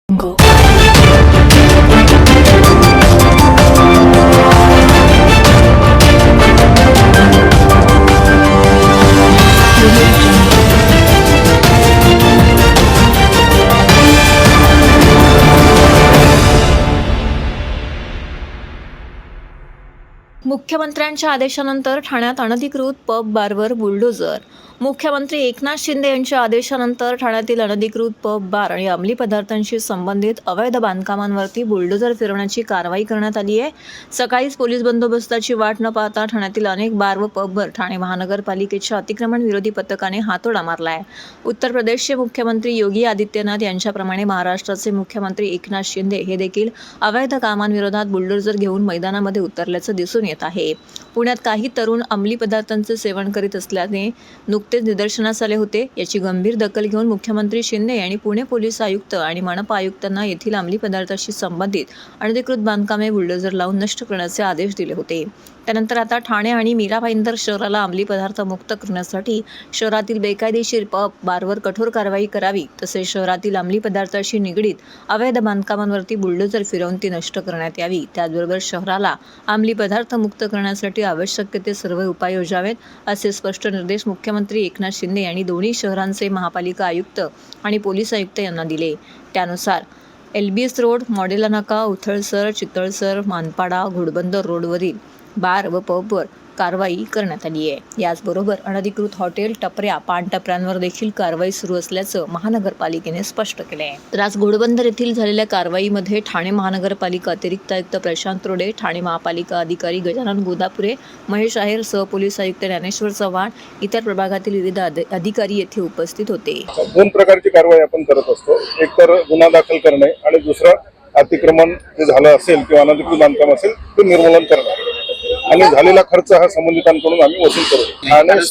Go. मुख्यमंत्र्यांच्या आदेशानंतर ठाण्यात अनधिकृत पब बारवर बुलडोझर. मुख्यमंत्री एकनाथ शिंदे यांच्या आदेशानंतर ठाण्यातील अनधिकृत पब बार आणि अंमली पदार्थांशी संबंधित अवैध बांधकामांवरती बुलडोझर फिरवण्याची कारवाई करण्यात आली आहे. सकाळीच पोलीस बंदोबस्ताची वाट न पाहता ठाण्यातील अनेक बार व पबवर ठाणे महानगरपालिकेच्या अतिक्रमण विरोधी पथकाने हातोडा मारला आहे. उत्तर प्रदेशचे मुख्यमंत्री योगी आदित्यनाथ यांच्याप्रमाणे महाराष्ट्राचे मुख्यमंत्री एकनाथ शिंदे हे देखील अवैध कामांविरोधात बुलडोझर घेऊन मैदानामध्ये उतरल्याचं दिसून येत आहे. पुण्यात काही तरुण अंमली पदार्थांचे सेवन करीत असल्याने नुकतेच निदर्शनास आले होते. याची गंभीर दखल घेऊन मुख्यमंत्री शिंदे यांनी पुणे पोलीस आयुक्त आणि मनपा आयुक्तांना येथील अंमली पदार्थाशी संबंधित अनधिकृत बांधकामे बुलडोझर लावून नष्ट करण्याचे आदेश दिले होते. त्यानंतर आता ठाणे आणि मीरा भाईंदर शहराला अंमली पदार्थ मुक्त करण्यासाठी शहरातील बेकायदेशीर पब बारवर कठोर कारवाई करावी, तसेच शहरातील अंमली पदार्थाशी निगडीत अवैध बांधकामांवरती बुलडोझर फिरवून ती नष्ट करण्यात यावी. त्याचबरोबर शहराला अंमली पदार्थ मुक्त करण्यासाठी आवश्यक ते सर्व उपाय योजावेत, असे स्पष्ट निर्देश मुख्यमंत्री एकनाथ शिंदे यांनी दोन्ही शहरांचे महापालिका आयुक्त आणि पोलीस आयुक्त यांना दिले. त्यानुसार LBS रोड, मॉडेला नाका, उथळसर, चितळसर, मानपाडा, घोडबंदर रोडवरील बार व पबवर कारवाई करण्यात आली आहे. याचबरोबर अनधिकृत हॉटेल, टपऱ्या, पानटपऱ्यांवर देखील कारवाई सुरू असल्याचं महानगरपालिकेने स्पष्ट केले आहे. तर आज घोडबंदर येथील झालेल्या कारवाईमध्ये ठाणे महानगरपालिका अतिरिक्त आयुक्त प्रशांत रोडे, ठाणे महापालिका अधिकारी गजानन गोदापुरे, महेश आहेर, सहपोलीस आयुक्त ज्ञानेश्वर चव्हाण, इतर प्रभागातील विविध अधिकारी येथे उपस्थित होते. दोन प्रकारची कारवाई आपण करत असतो. एक तर गुन्हा दाखल करणे आणि दुसरं अतिक्रमण जे झालं असेल किंवा अनधिकृत बांधकाम असेल ते निर्मूलन करणे आणि झालेला खर्च हा संबंधितांकडून आम्ही वसूल करू. ठाणे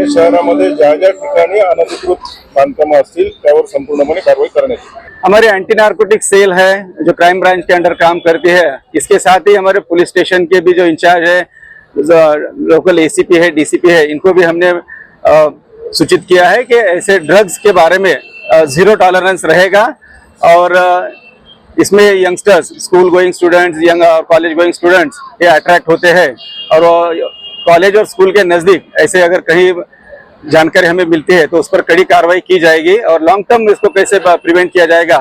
शहरामध्ये ज्या ज्या ठिकाणी अनधिकृत बांधकाम असतील त्यावर संपूर्णपणे कारवाई करण्यात येईल. हमारी एंटी नार्कोटिक सेल है जो क्राइम ब्रांच के अंडर काम करती है. इसके साथ ही हमारे पुलिस स्टेशन के भी जो इंचार्ज है, लोकल ACP है, DCP है, इनको भी हमने सूचित किया है कि ऐसे ड्रग्स के बारे में 0 टॉलरेंस रहेगा. और इसमें youngsters, school going students, young college going students ये अट्रैक्ट होते हैं. और कॉलेज और स्कूल के नज़दीक ऐसे अगर कहीं जानकारी हमें मिलती है तो उस पर कड़ी कार्रवाई की जाएगी. और लॉन्ग टर्म इसको कैसे प्रिवेंट किया जाएगा,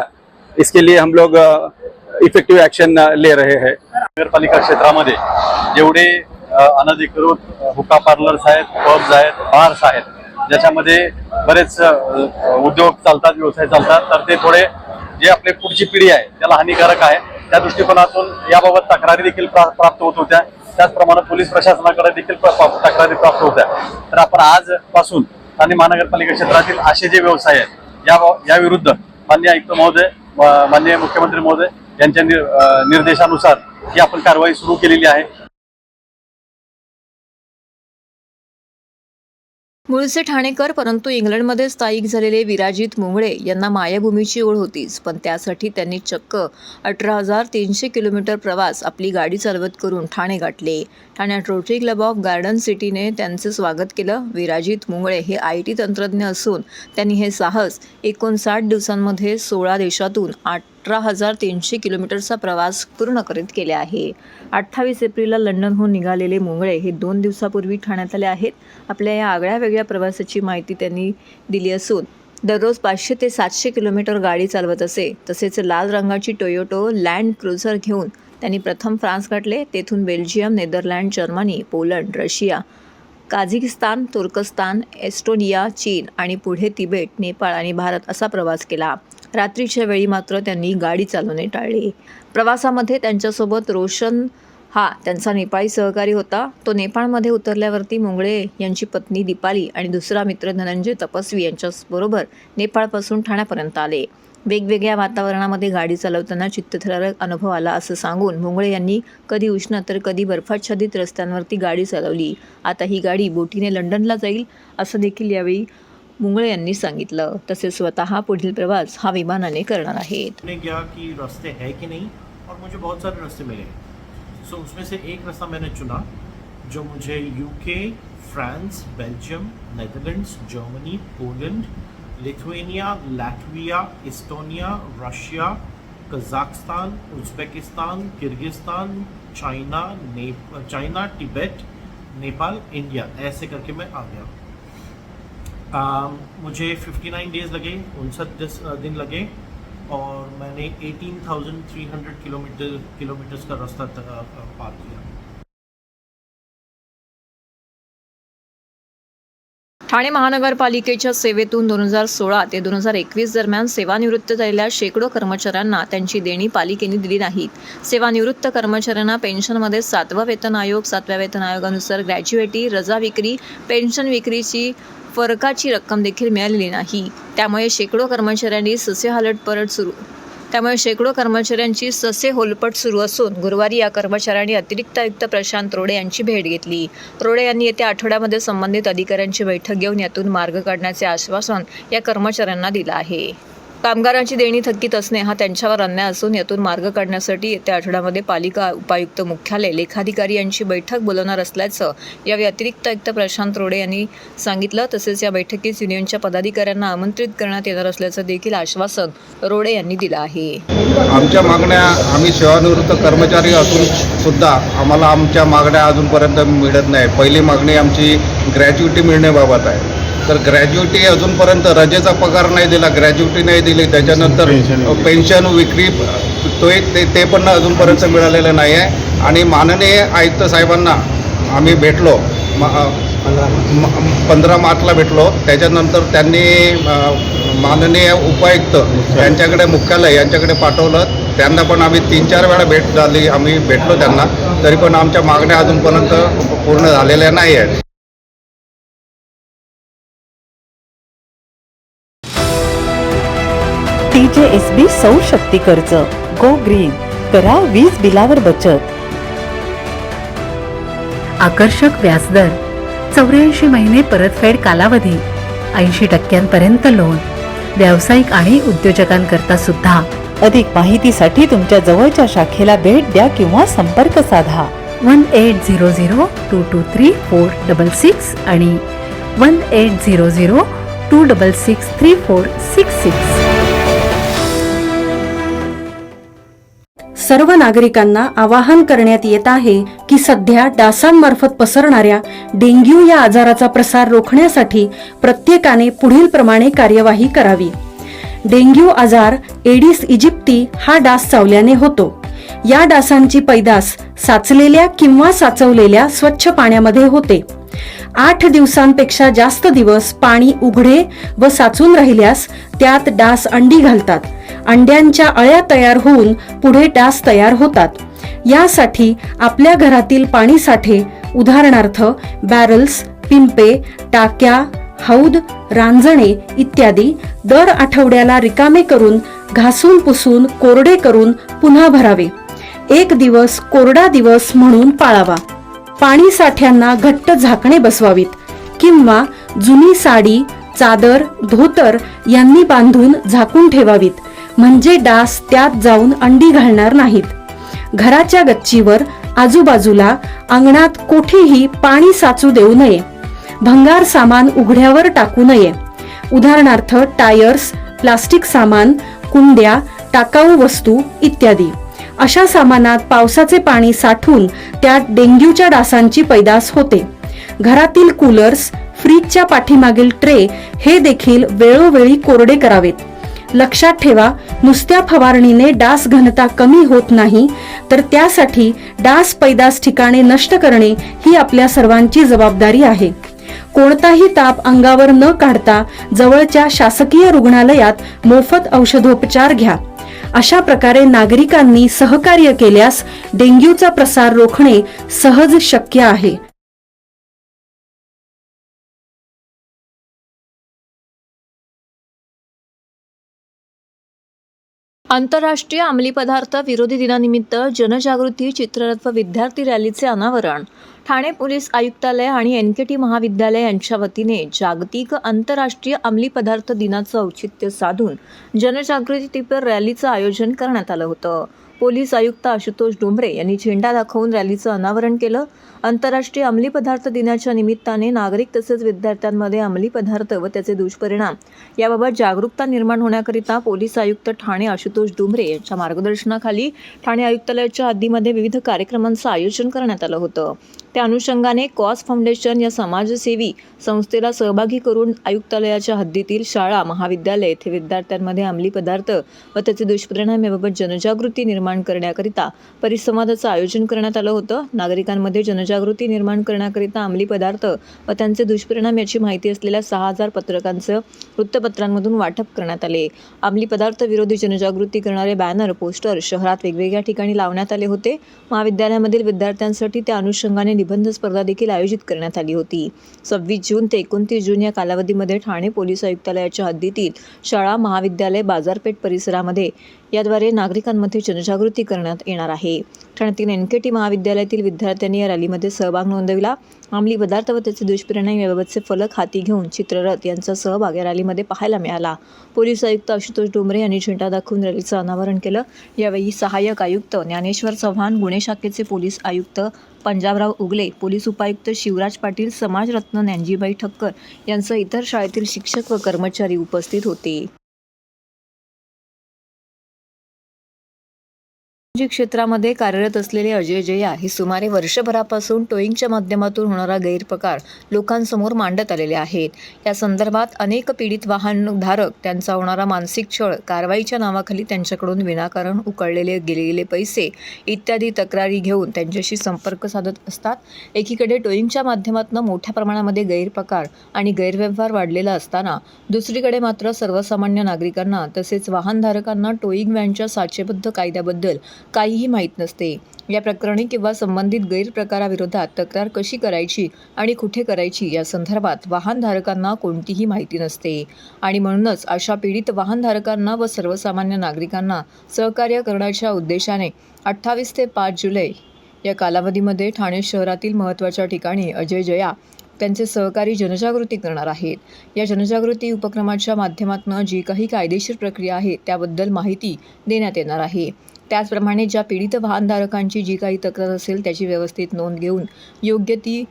इसके लिए हम लोग इफेक्टिव एक्शन ले रहे हैं. नगरपालिका क्षेत्रामध्ये जेवढे अनधिकृत हुक्का पार्लर्स आहेत, पब्स आहेत, बार्स आहेत, ज्याच्यामध्ये बरेच उद्योग चालतात, व्यवसाय चालतात, तर ते थोडे जे आपली पुढची पिढी आहे त्याला हानिकारक आहे. त्या दृष्टिकोनातून याबाबत तक्रारी देखील प्राप्त होत होत्या. त्याचप्रमाणे पोलीस प्रशासनाकडे देखील तक्रारी प्राप्त होत्या. तर आपण आजपासून ठाणे महानगरपालिका क्षेत्रातील असे जे व्यवसाय आहेत या विरुद्ध माननीय आयुक्त महोदय, माननीय मुख्यमंत्री महोदय यांच्या निर्देशानुसार ही आपण कारवाई सुरू केलेली आहे. मूळचे ठाणेकर परंतु इंग्लंडमध्ये स्थायिक झालेले विराजित मुंगळे यांना मायभूमीची ओढ होतीच, पण त्यासाठी त्यांनी चक्क 18,300 किलोमीटर प्रवास आपली गाडी चालवत करून ठाणे गाठले. ठाण्यात रोटरी क्लब ऑफ गार्डन सिटीने त्यांचे स्वागत केलं. विराजित मुंगळे हे IT तंत्रज्ञ असून त्यांनी हे साहस 59 दिवसांमध्ये 16 देशातून 18,300 किलोमीटरचा प्रवास पूर्ण करीत केले आहे. 28 एप्रिलला लंडनहून निघालेले मुंगळे हे 2 दिवसापूर्वी ठाण्यात आले आहेत. आपल्या या आगळ्या वेगळ्या प्रवासाची माहिती त्यांनी दिली असून दररोज 500 ते 700 किलोमीटर गाडी चालवत असे. तसेच लाल रंगाची टोयोटो लँड क्रुझर घेऊन त्यांनी प्रथम फ्रान्स गाठले. तेथून Belgium, Netherland, Germany, Poland, Russia, Kazakhstan, तुर्कस्तान, एस्टोनिया, चीन आणि पुढे तिबेट, नेपाळ आणि भारत असा प्रवास केला. रात्रीच्या वेळी मात्र त्यांनी गाडी चालवणे टाळले. प्रवासामध्ये त्यांच्यासोबत रोशन हा त्यांचा नेपाळी सहकारी होता. तो नेपाळमध्ये उतरल्यावरती मुंगळे यांची पत्नी दीपाली आणि दुसरा मित्र धनंजय तपस्वी यांच्याबरोबर नेपाळपासून ठाण्यापर्यंत आले. वेगवेगळ्या वातावरणामध्ये गाडी चालवताना चित्तथरारक अनुभव आला असं सांगून मुंगळे यांनी कधी उष्ण तर कधी बर्फाच्छादित रस्त्यांवरती गाडी चालवली. आता ही गाडी बोटीने लंडनला जाईल असं देखील यावेळी मुंगळे यांनी सांगितलं. तसेच स्वतः पुढील प्रवास हा विमानाने करणार आहेत. क्या कि रास्ते है कि नहीं, और मुझे बहुत सारे रास्ते मिले. सो उसमें से एक रास्ता मैंने चुना जो मुझे UK, France, Belgium, Netherlands, Germany, Poland Lithuania, Latvia, Estonia, Russia, Kazakhstan, Uzbekistan, Kyrgyzstan, China, Tibet, Nepal, India, ऐसे करके मैं आ गया। मुझे 59 डेज़ लगे, 59 दिन लगे, और मैंने 18,300 किलोमीटर्स का रास्ता पार किया। ठाणे महानगरपालिकेच्या सेवेतून 2016 ते 2021 दरम्यान सेवानिवृत्त झालेल्या शेकडो कर्मचाऱ्यांना त्यांची देणी पालिकेने दिली नाहीत। सेवानिवृत्त कर्मचाऱ्यांना पेन्शनमध्ये 7वा वेतन आयोग, 7व्या वेतन आयोगानुसार ग्रॅज्युएटी, रजा विक्री, पेन्शन विक्रीची फरकाची रक्कम देखील मिळालेली नाही। त्यामुळे शेकडो कर्मचाऱ्यांची ससे होलपट सुरू असून गुरुवारी या कर्मचाऱ्यांनी अतिरिक्त आयुक्त प्रशांत रोडे यांची भेट घेतली। रोडे यांनी येत्या आठवड्यामध्ये संबंधित अधिकाऱ्यांची बैठक घेऊन यातून मार्ग काढण्याचे आश्वासन या कर्मचाऱ्यांना दिलं आहे। कामगारांची देणी थकीत असणे हा त्यांच्यावर अन्याय असून यातून मार्ग काढण्यासाठी येत्या आठवड्यामध्ये पालिका उपायुक्त मुख्यालय, लेखाधिकारी यांची बैठक बोलवणार असल्याचं यावेळी अतिरिक्त आयुक्त प्रशांत रोडे यांनी सांगितलं। तसेच या बैठकीत युनियनच्या पदाधिकाऱ्यांना आमंत्रित करण्यात येणार असल्याचं देखील आश्वासन रोडे यांनी दिलं आहे। आमच्या मागण्या, आम्ही सेवानिवृत्त कर्मचारी असून सुद्धा आम्हाला आमच्या मागण्या अजूनपर्यंत मिळत नाही। पहिली मागणी आमची ग्रॅज्युएटी मिळण्याबाबत आहे। तर ग्रॅज्युएटी अजूनपर्यंत रजेचा पगार नाही दिला, ग्रॅज्युएटी नाही दिली, त्याच्यानंतर पेन्शन विक्री ते पण अजूनपर्यंत मिळालेलं नाही आहे। आणि माननीय आयुक्त साहेबांना आम्ही भेटलो, 15 मार्चला भेटलो। त्याच्यानंतर त्यांनी माननीय उपायुक्त यांच्याकडे, मुख्यालय यांच्याकडे पाठवलं। त्यांना पण आम्ही 3-4 वेळा भेट झाली, आम्ही भेटलो त्यांना, तरी पण आमच्या मागण्या अजूनपर्यंत पूर्ण झालेल्या नाही आहेत। TJSB सौर शक्ती कर्ज, गो ग्रीन, करा वीज बिलावर बचत। आकर्षक व्याजदर, 84 महिने परतफेड कालावधी, 80% लोन, व्यावसायिक आणि उद्योजकांकरता सुद्धा। अधिक माहितीसाठी तुमच्या जवळच्या शाखेला भेट द्या किंवा संपर्क साधा 1800-223-466 आणि 1800-266-3466। सर्व नागरिकांना आवाहन करण्यात येत आहे की सध्या डासांमार्फत पसरणाऱ्या डेंग्यू या आजाराचा प्रसार रोखण्यासाठी प्रत्येकाने पुढील प्रमाणे कार्यवाही करावी। डेंग्यू आजार एडिस इजिप्ती हा डास चावल्याने होतो। या डासांची पैदास साचलेल्या किंवा साचवलेल्या स्वच्छ पाण्यामध्ये होते। 8 दिवसांपेक्षा जास्त दिवस पाणी उघडे व साचून राहिल्यास त्यात डास अंडी घालतात। अंड्यांच्या अळ्या तयार होऊन पुढे डास तयार होतात। यासाठी आपल्या घरातील पाणी साठे, उदाहरणार्थ बॅरल्स, पिंपे, टाक्या, हौद, रांजणे इत्यादी दर आठवड्याला रिकामे करून घासून पुसून कोरडे करून पुन्हा भरावे। 1 दिवस कोरडा दिवस म्हणून पाळावा। पाणी साठ्यांना घट्ट झाकणे बसवावीत किंवा जुनी साडी, चादर, धोतर यांनी बांधून झाकून ठेवावीत, म्हणजे डास त्यात जाऊन अंडी घालणार नाहीत। घराच्या गच्चीवर, आजूबाजूला, अंगणात कोठेही पाणी साचू देऊ नये। भंगार सामान उघड्यावर टाकू नये, उदाहरणार्थ टायर्स, प्लास्टिक सामान, कुंड्या, टाकाऊ वस्तू इत्यादी। अशा सामानात पावसाचे पाणी साठून त्यात डेंग्यूच्या डासांची पैदास होते। घरातील कूलर्स, फ्रीजच्या पाठीमागील ट्रे हे देखील वेळोवेळी कोरडे करावेत। लक्षात ठेवा, नुसत्या फवारणीने डास घनता कमी होत नाही, तर त्यासाठी डास पैदास ठिकाणे नष्ट करणे ही आपल्या सर्वांची जबाबदारी आहे। कोणताही ताप अंगावर न काढता जवळच्या शासकीय रुग्णालयात मोफत औषधोपचार घ्या। अशा प्रकारे नागरिकांनी सहकार्य केल्यास डेंग्यूचा प्रसार रोखणे सहज शक्य आहे। आंतरराष्ट्रीय अंमली पदार्थ विरोधी दिनानिमित्त जनजागृती चित्ररथ व विद्यार्थी रॅलीचे अनावरण। ठाणे पोलीस आयुक्तालय आणि NKT महाविद्यालय यांच्या वतीने जागतिक आंतरराष्ट्रीय अंमली पदार्थ दिनाचं औचित्य साधून जनजागृतीपर रॅलीचं आयोजन करण्यात आलं होतं। पोलीस आयुक्त आशुतोष डोंबरे यांनी झेंडा दाखवून रॅलीचं अनावरण केलं. आंतरराष्ट्रीय अंमली पदार्थ दिनाच्या निमित्ताने नागरिक तसेच विद्यार्थ्यांमध्ये अंमली पदार्थ व त्याचे दुष्परिणाम याबाबत जागरूकता निर्माण होण्याकरिता पोलीस आयुक्त ठाणे आशुतोष डोंबरे यांच्या मार्गदर्शनाखाली ठाणे आयुक्तालयाच्या हद्दीमध्ये विविध कार्यक्रमांचं आयोजन करण्यात आलं होतं. त्या अनुषंगाने कॉज फाउंडेशन या समाजसेवी संस्थेला सहभागी करून आयुक्तालयाच्या हद्दीतील शाळा महाविद्यालय येथे विद्यार्थ्यांमध्ये अंमली पदार्थ व त्याचे दुष्परिणाम याबाबत जनजागृती निर्माण करण्याकरिता परिसंवादाचं आयोजन करण्यात आलं होतं. नागरिकांमध्ये जनजागृती निर्माण करण्याकरिता अंमली पदार्थ व त्यांचे दुष्परिणाम याची माहिती असलेल्या 6,000 पत्रकांचं वृत्तपत्रांमधून वाटप करण्यात आले. अंमली पदार्थ विरोधी जनजागृती करणारे बॅनर पोस्टर शहरात वेगवेगळ्या ठिकाणी लावण्यात आले होते. महाविद्यालयामधील विद्यार्थ्यांसाठी त्या अनुषंगाने निबंध स्पर्धा देखील आयोजित करण्यात आली होती. 26 जून ते 29 जून या कालावधीमध्ये ठाणे पोलीस आयुक्तालयाच्या हद्दीतील शाळा महाविद्यालय बाजारपेठ परिसरामध्ये याद्वारे नागरिकांमध्ये जनजागृती करण्यात येणार आहे. ठाण्यातील NKT महाविद्यालयातील विद्यार्थ्यांनी या रॅलीमध्ये सहभाग नोंदविला. अंमली पदार्थ व त्याचे दुष्परिणाम याबाबतचे फलक हाती घेऊन चित्ररथ यांचा सहभाग या रॅलीमध्ये पाहायला मिळाला. पोलीस आयुक्त आशुतोष डोंबरे यांनी झेंडा दाखवून रॅलीचं अनावरण केलं. यावेळी सहाय्यक आयुक्त ज्ञानेश्वर चव्हाण, गुन्हे शाखेचे पोलीस आयुक्त पंजाबराव उगले, पोलीस उपायुक्त शिवराज पाटील, समाजरत्न ज्ञानजीबाई ठक्कर यांसह इतर शाळेतील शिक्षक व कर्मचारी उपस्थित होते. सामाजिक क्षेत्रामध्ये कार्यरत असलेले अजय जया हे सुमारे वर्षभरापासून टोईंगच्या माध्यमातून होणारा गैरप्रकार लोकांसमोर मांडत आलेले आहेत. या संदर्भात अनेक पीडित वाहनधारक त्यांचा होणारा मानसिक छळ, कारवाईच्या नावाखाली त्यांच्याकडून विनाकारण उकळलेले गेलेले पैसे इत्यादी तक्रारी घेऊन त्यांच्याशी संपर्क साधत असतात. एकीकडे टोईंगच्या माध्यमातून मोठ्या प्रमाणामध्ये गैरप्रकार आणि गैरव्यवहार वाढलेला असताना दुसरीकडे मात्र सर्वसामान्य नागरिकांना तसेच वाहनधारकांना टोईंग व्हॅनच्या साचेबद्ध कायद्याबद्दल काहीही माहीत नसते. या प्रकरणी किंवा संबंधित गैरप्रकाराविरोधात तक्रार कशी करायची आणि कुठे करायची या संदर्भात वाहनधारकांना कोणतीही माहिती नसते आणि म्हणूनच अशा पीडित वाहनधारकांना व सर्वसामान्य नागरिकांना सहकार्य करण्याच्या उद्देशाने 28 ते 5 जुलै या कालावधीमध्ये ठाणे शहरातील महत्त्वाच्या ठिकाणी अजय जया त्यांचे सहकारी जनजागृती करणार आहेत. या जनजागृती उपक्रमाच्या माध्यमातून जी काही कायदेशीर प्रक्रिया आहे त्याबद्दल माहिती देण्यात येणार आहे. त्याचप्रमाणे ज्या पीडित वाहनधारकांची जी काही तक्रार असेल त्याची व्यवस्थित नोंद घेऊन योग्य ती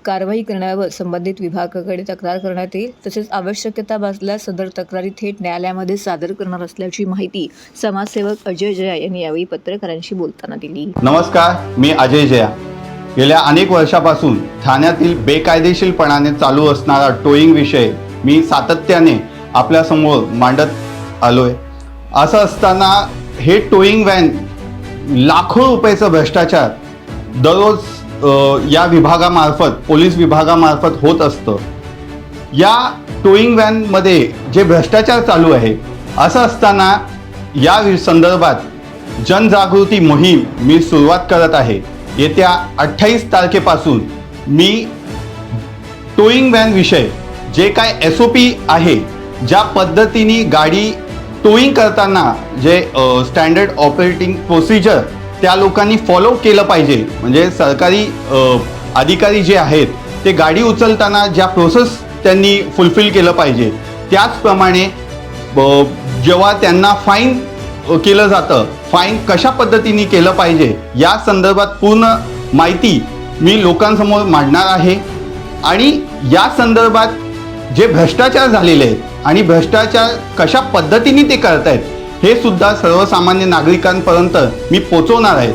कारवाई करण्यावर संबंधित विभागाकडे तक्रार करण्यात येईल. तसेच आवश्यकता भासल्यास सदर तक्रारी थेट न्यायालयामध्ये सादर करणार असल्याची माहिती समाजसेवक अजय जया यांनी यावेळी पत्रकारांशी बोलताना दिली. नमस्कार, मी अजय जया. गेल्या अनेक वर्षापासून ठाण्यातील बेकायदेशीरपणाने चालू असणारा टोईंग विषय मी सातत्याने आपल्यासमोर मांडत आलोय. असं असताना हे टोईंग व्हॅन लाखो रुपयाचं भ्रष्टाचार दररोज या विभागामार्फत, पोलीस विभागामार्फत होत असतं. या टोईंग व्हॅनमध्ये जे भ्रष्टाचार चालू आहे, असं असताना या संदर्भात जनजागृती मोहीम मी सुरुवात करत आहे. येत्या 28 तारखेपासून मी टोईंग व्हॅन विषय जे काय SOP आहे, ज्या पद्धतीने गाडी टोईंग करताना जे स्टँडर्ड ऑपरेटिंग प्रोसिजर त्या लोकांनी फॉलो केलं पाहिजे, म्हणजे सरकारी अधिकारी जे आहेत ते गाडी उचलताना ज्या प्रोसेस त्यांनी फुलफिल केलं पाहिजे, त्याचप्रमाणे जेव्हा त्यांना फाईन केलं जातं, फाईन कशा पद्धतीने केलं पाहिजे या संदर्भात पूर्ण माहिती मी लोकांसमोर मांडणार आहे. आणि या संदर्भात जे भ्रष्टाचार झालेले आहेत आणि भ्रष्टाचार कशा पद्धतीने ते करतायत हे सुद्धा सर्वसामान्य नागरिकांपर्यंत मी पोहोचवणार आहे.